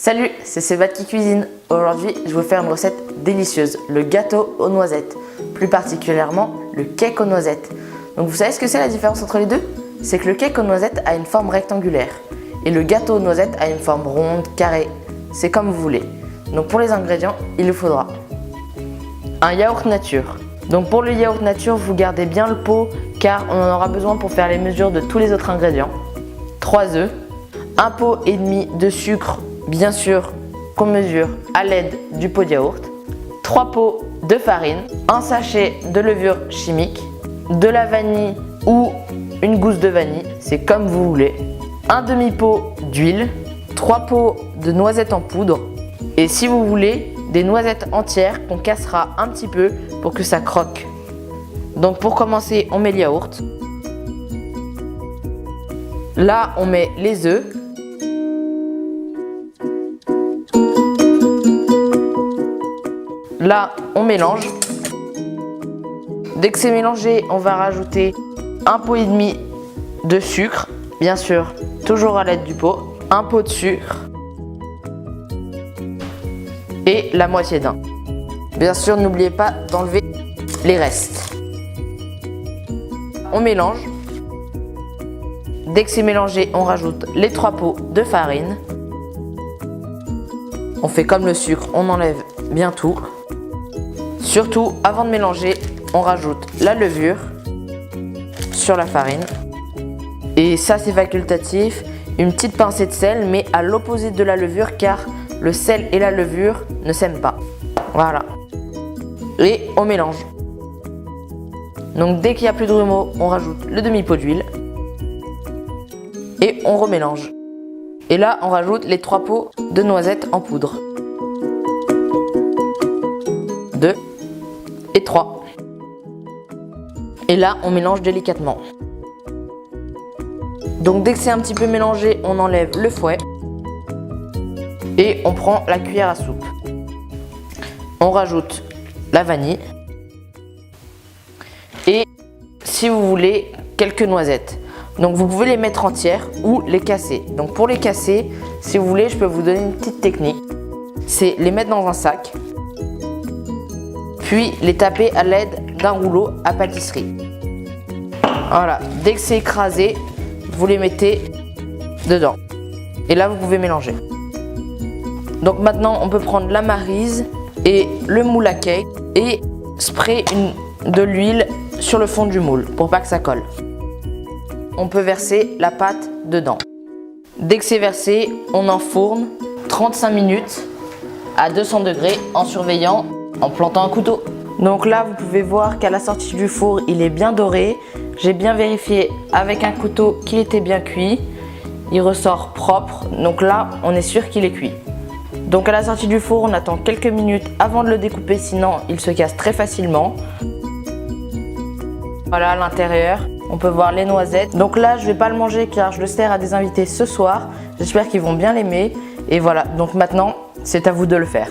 Salut, c'est Sébat qui cuisine. Aujourd'hui, je vais vous faire une recette délicieuse, le gâteau aux noisettes, plus particulièrement le cake aux noisettes. Donc vous savez ce que c'est la différence entre les deux? C'est que le cake aux noisettes a une forme rectangulaire et le gâteau aux noisettes a une forme ronde, carrée. C'est comme vous voulez. Donc pour les ingrédients, il vous faudra un yaourt nature. Donc pour le yaourt nature, vous gardez bien le pot car on en aura besoin pour faire les mesures de tous les autres ingrédients. 3 œufs, un pot et demi de sucre, bien sûr qu'on mesure à l'aide du pot de yaourt, 3 pots de farine, un sachet de levure chimique, de la vanille ou une gousse de vanille, c'est comme vous voulez, un demi-pot d'huile, 3 pots de noisettes en poudre et si vous voulez, des noisettes entières qu'on cassera un petit peu pour que ça croque. Donc pour commencer, on met le yaourt. Là, on met les œufs. Là, on mélange. Dès que c'est mélangé, on va rajouter un pot et demi de sucre, bien sûr, toujours à l'aide du pot, un pot de sucre et la moitié d'un. Bien sûr, n'oubliez pas d'enlever les restes. On mélange. Dès que c'est mélangé, on rajoute les 3 pots de farine. On fait comme le sucre, on enlève bien tout. Surtout, avant de mélanger, on rajoute la levure sur la farine. Et ça, c'est facultatif. Une petite pincée de sel, mais à l'opposé de la levure, car le sel et la levure ne s'aiment pas. Voilà. Et on mélange. Donc dès qu'il n'y a plus de grumeaux, on rajoute le demi-pot d'huile. Et on remélange. Et là, on rajoute les 3 pots de noisettes en poudre. 2 et 3. Et là, on mélange délicatement. Donc dès que c'est un petit peu mélangé, on enlève le fouet. Et on prend la cuillère à soupe. On rajoute la vanille. Et si vous voulez, quelques noisettes. Donc vous pouvez les mettre entières ou les casser. Donc pour les casser, si vous voulez, je peux vous donner une petite technique. C'est les mettre dans un sac. Puis les taper à l'aide d'un rouleau à pâtisserie. Voilà, dès que c'est écrasé, vous les mettez dedans. Et là, vous pouvez mélanger. Donc maintenant, on peut prendre la maryse et le moule à cake et sprayer de l'huile sur le fond du moule pour pas que ça colle. On peut verser la pâte dedans. Dès que c'est versé, on enfourne 35 minutes à 200 degrés en surveillant, en plantant un couteau. Donc là, vous pouvez voir qu'à la sortie du four, il est bien doré. J'ai bien vérifié avec un couteau qu'il était bien cuit. Il ressort propre. Donc là, on est sûr qu'il est cuit. Donc à la sortie du four, on attend quelques minutes avant de le découper, sinon il se casse très facilement. Voilà à l'intérieur, on peut voir les noisettes. Donc là, je vais pas le manger car je le sers à des invités ce soir. J'espère qu'ils vont bien l'aimer. Et voilà, donc maintenant, c'est à vous de le faire.